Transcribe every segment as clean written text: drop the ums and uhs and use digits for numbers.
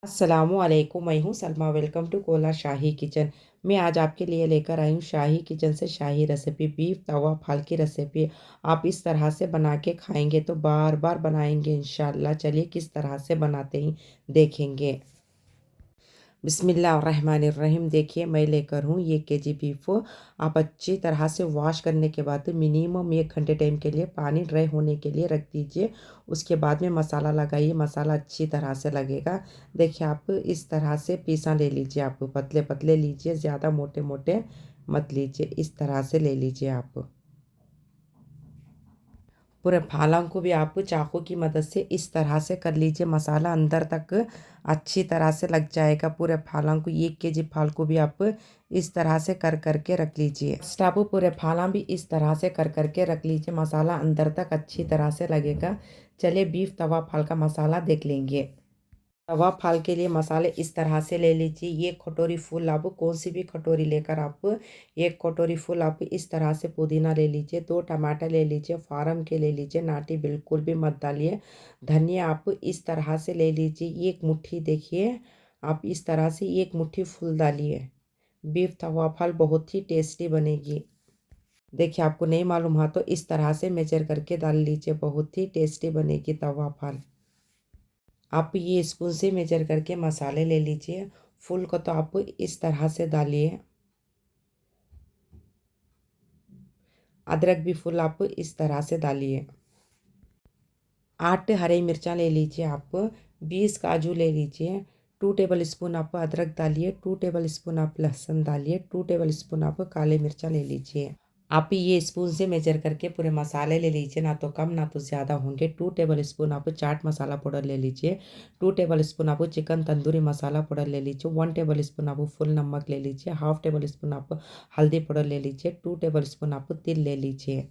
अस्सलामुअलैकुम, मैं हूँ Salma. Welcome to Kola Shahi kitchen. मैं आज आपके लिए लेकर आई हूँ शाही किचन से शाही रेसिपी, बीफ तवा फाल की रेसिपी। आप इस तरह से बना के खाएंगे तो बार बार बनाएंगे इंशाल्लाह। चलिए किस तरह से बनाते हैं देखेंगे। बिस्मिल्लाहिर्रहमानिर्रहीम। देखिए मैं लेकर हूँ 1 kg बीफ। आप अच्छी तरह से वॉश करने के बाद मिनिमम 1 घंटे टाइम के लिए पानी ड्राई होने के लिए रख दीजिए। उसके बाद में मसाला लगाइए, मसाला अच्छी तरह से लगेगा। देखिए आप इस तरह से पीसा ले लीजिए, आप पतले पतले लीजिए, ज़्यादा मोटे मोटे मत लीजिए, इस तरह से ले लीजिए आप। पूरे फालंग को भी आप चाकू की मदद से इस तरह से कर लीजिए, मसाला अंदर तक अच्छी तरह से लग जाएगा। पूरे फालंग को 1 kg फाल को भी आप इस तरह से कर करके रख लीजिए। आप पूरे फाला भी इस तरह से कर करके रख लीजिए, मसाला अंदर तक अच्छी तरह से लगेगा। चलिए बीफ तवा फाल का मसाला देख लेंगे। तवा फाल के लिए मसाले इस तरह से ले लीजिए। 1 कटोरी फुल, आप कौन सी भी कटोरी लेकर आप 1 कटोरी फुल आप इस तरह से पुदीना ले लीजिए। 2 टमाटर ले लीजिए, फार्म के ले लीजिए, नाटी बिल्कुल भी मत डालिए। धनिया आप इस तरह से ले लीजिए, 1 मुट्ठी। देखिए आप इस तरह से 1 मुट्ठी फुल डालिए। बीफ तवा फाल बहुत ही टेस्टी बनेगी। देखिए आपको नहीं मालूम है तो इस तरह से मेजर करके डाल लीजिए, बहुत ही टेस्टी बनेगी तवा फाल। आप ये स्पून से मेजर करके मसाले ले लीजिए। फुल को तो आप इस तरह से डालिए। अदरक भी फुल आप इस तरह से डालिए। 8 हरी मिर्चा ले लीजिए आप। 20 काजू ले लीजिए। 2 टेबल स्पून आप अदरक डालिए। 2 टेबल स्पून आप लहसुन डालिए। 2 टेबल स्पून आप काले मिर्चा ले लीजिए। आप ये स्पून से मेजर करके पूरे मसाले ले लीजिए, ना तो कम ना तो ज़्यादा होंगे। 2 टेबल स्पून आप चाट मसाला पाउडर ले लीजिए। 2 टेबल स्पून आप चिकन तंदूरी मसाला पाउडर ले लीजिए। 1 टेबल स्पून आप फुल नमक ले लीजिए। ½ टेबल स्पून आप हल्दी पाउडर ले लीजिए। 2 टेबल स्पून आप तिल ले लीजिए।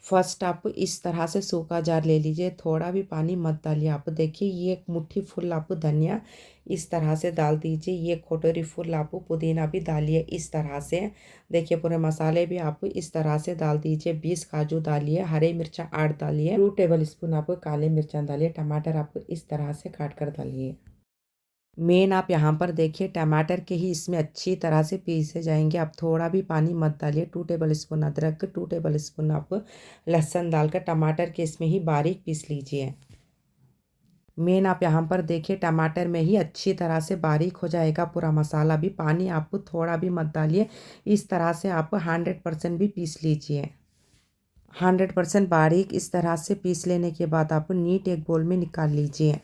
फर्स्ट आप इस तरह से सूखा जार ले लीजिए, थोड़ा भी पानी मत डालिए। आप देखिए ये 1 मुट्ठी फुल आप धनिया इस तरह से डाल दीजिए। ये कटोरी फुल आप पुदीना भी डालिए इस तरह से। देखिए पूरे मसाले भी आप इस तरह से डाल दीजिए। 20 काजू डालिए, हरे मिर्चा 8 डालिए, 2 टेबल स्पून आप काले मिर्चा डालिए, टमाटर आप इस तरह से काट कर डालिए। मेन आप यहाँ पर देखिए टमाटर के ही इसमें अच्छी तरह से पीसे जाएंगे। आप थोड़ा भी पानी मत डालिए। 2 टेबल स्पून अदरक, 2 टेबल स्पून आप लहसुन डालकर टमाटर के इसमें ही बारीक पीस लीजिए। मेन आप यहाँ पर देखिए टमाटर में ही अच्छी तरह से बारीक हो जाएगा पूरा मसाला भी। पानी आप थोड़ा भी मत डालिए। इस तरह से आप 100% भी पीस लीजिए। 100% बारीक इस तरह से पीस लेने के बाद आप नीट एक बोल में निकाल लीजिए।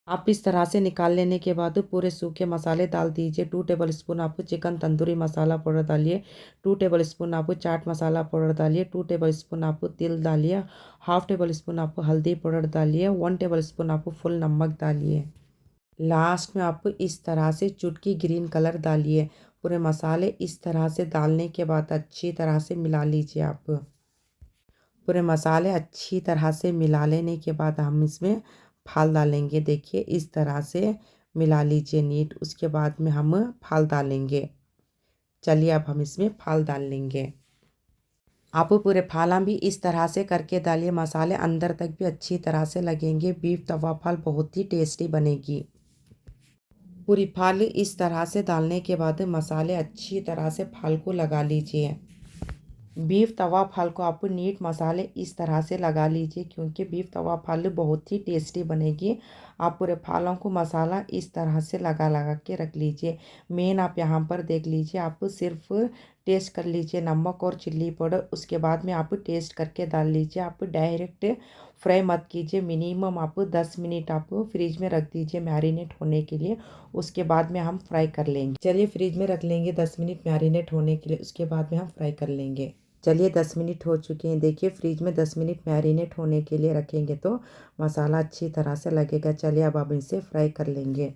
आप इस तरह से निकाल लेने के बाद पूरे सूखे मसाले डाल दीजिए। 2 टेबल स्पून आप चिकन तंदूरी मसाला पाउडर डालिए। 2 टेबल स्पून आप चाट मसाला पाउडर डालिए। 2 टेबल स्पून आप तिल डालिए। ½ टेबल स्पून आप हल्दी पाउडर डालिए। 1 टेबल स्पून आप फुल नमक डालिए। लास्ट में आप इस तरह से चुटकी ग्रीन कलर डालिए। पूरे मसाले इस तरह से डालने के बाद अच्छी तरह से मिला लीजिए आप। पूरे मसाले अच्छी तरह से मिला लेने के बाद हम इसमें फाल डालेंगे। देखिए इस तरह से मिला लीजिए नीट। उसके बाद में हम फाल डालेंगे। चलिए अब हम इसमें फाल डाल लेंगे। आप पूरे फाला भी इस तरह से करके डालिए, मसाले अंदर तक भी अच्छी तरह से लगेंगे। बीफ तवा फाल बहुत ही टेस्टी बनेगी। पूरी फाल इस तरह से डालने के बाद मसाले अच्छी तरह से फाल को लगा लीजिए। बीफ तवा फाल को आप नीट मसाले इस तरह से लगा लीजिए, क्योंकि बीफ तवा फाल बहुत ही टेस्टी बनेगी। आप पूरे फालों को मसाला इस तरह से लगा लगा के रख लीजिए। मेन आप यहाँ पर देख लीजिए, आप सिर्फ टेस्ट कर लीजिए नमक और चिल्ली पाउडर। उसके बाद में आप टेस्ट करके डाल लीजिए। आप डायरेक्ट फ्राई मत कीजिए। मिनिमम आप 10 मिनट आप फ्रिज में रख दीजिए मैरिनेट होने के लिए। उसके बाद में हम फ्राई कर लेंगे। चलिए फ्रिज में रख लेंगे 10 मिनट मैरिनेट होने के लिए। उसके बाद में हम फ्राई कर लेंगे। चलिए 10 मिनट हो चुके हैं। देखिए फ्रिज में 10 मिनट मैरिनेट होने के लिए रखेंगे तो मसाला अच्छी तरह से लगेगा। चलिए अब हम इसे फ्राई कर लेंगे।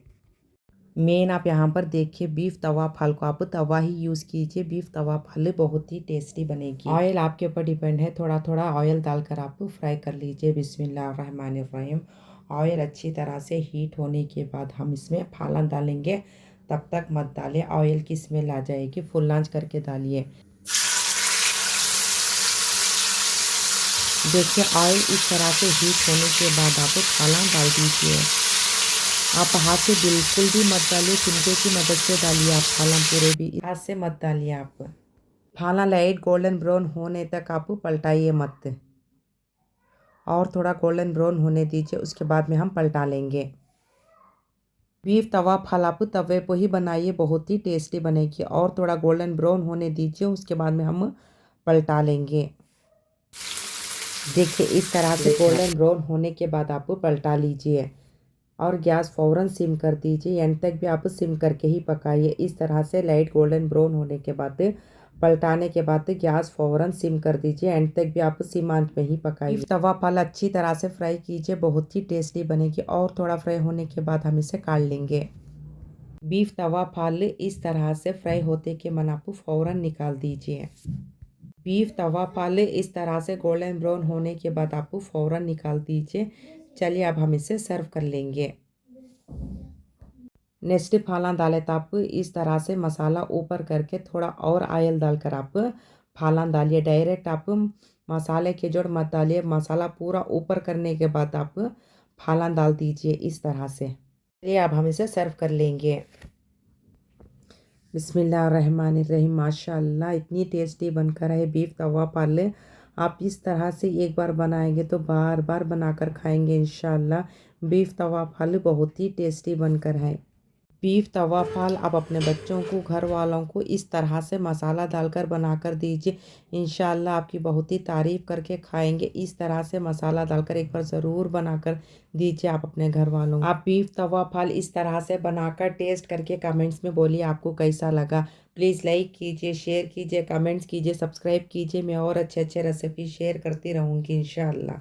मेन आप यहाँ पर देखिए बीफ तवा फाल को आप तवा ही यूज़ कीजिए। बीफ तवा फाल बहुत ही टेस्टी बनेगी। ऑयल आपके ऊपर डिपेंड है, थोड़ा थोड़ा ऑयल डालकर आप फ्राई कर लीजिए। बिस्मिल्लाहिर्रहमानिर्रहीम। ऑयल अच्छी तरह से हीट होने के बाद हम इसमें फालन डालेंगे। तब तक मत डालें, ऑयल की स्मेल आ जाएगी। फुल आंच करके डालिए। देखिए ऑयल इस तरह से हीट होने के बाद आप फाला डाल दीजिए। आप हाथ से बिल्कुल भी मत डालिए, चिमटे की मदद से डालिए आप फाला, पूरे भी हाथ से मत डालिए आप। फाला लाइट गोल्डन ब्राउन होने तक आप पलटाइए मत, और थोड़ा गोल्डन ब्राउन होने दीजिए, उसके बाद में हम पलटा लेंगे। बीफ तवा फाला आप तवे पर ही बनाइए, बहुत ही टेस्टी बनेगी। और थोड़ा गोल्डन ब्राउन होने दीजिए, उसके बाद में हम पलटा लेंगे। देखिए इस तरह से गोल्डन ब्राउन होने के बाद आप पलटा लीजिए और गैस फ़ौरन सिम कर दीजिए। एंड तक भी आप सिम करके ही पकाइए। इस तरह से लाइट गोल्डन ब्राउन होने के बाद पलटाने के बाद गैस फ़ौरन सिम कर दीजिए। एंड तक भी आप सिम आंच में ही पकाइए। तवा पाल अच्छी तरह से फ्राई कीजिए, बहुत ही टेस्टी बनेगी। और थोड़ा फ्राई होने के बाद हम इसे काट लेंगे। बीफ तवा फाल इस तरह से फ्राई होते के मन आप फ़ौरन निकाल दीजिए। बीफ तवा फाल इस तरह से गोल्डन ब्राउन होने के बाद आप फ़ौरन निकाल दीजिए। चलिए अब हम इसे सर्व कर लेंगे। नेक्स्ट फाला डाले तो आप इस तरह से मसाला ऊपर करके थोड़ा और ऑयल डालकर आप फाला डालिए। डायरेक्ट आप मसाले के जोड़ मत डालिए, मसाला पूरा ऊपर करने के बाद आप फाला डाल दीजिए इस तरह से। चलिए अब हम इसे सर्व कर लेंगे। बिस्मिल्लाहिर्रहमानिर्रहीम। माशाल्लाह इतनी टेस्टी बनकर है बीफ तवा पाले। आप इस तरह से एक बार बनाएंगे तो बार बार बनाकर खाएंगे इंशाल्लाह। बीफ तवा पाले बहुत ही टेस्टी बनकर है। बीफ तवा फाल आप अपने बच्चों को, घर वालों को इस तरह से मसाला डालकर बनाकर दीजिए, इंशाल्लाह आपकी बहुत ही तारीफ़ करके खाएंगे। इस तरह से मसाला डालकर एक बार ज़रूर बनाकर दीजिए आप अपने घर वालों को। आप बीफ तवा फाल इस तरह से बनाकर टेस्ट करके कमेंट्स में बोलिए आपको कैसा लगा। प्लीज़ लाइक कीजिए, शेयर कीजिए, कमेंट्स कीजिए, सब्सक्राइब कीजिए। मैं और अच्छे अच्छे रेसिपी शेयर करती रहूँगी इंशाल्लाह।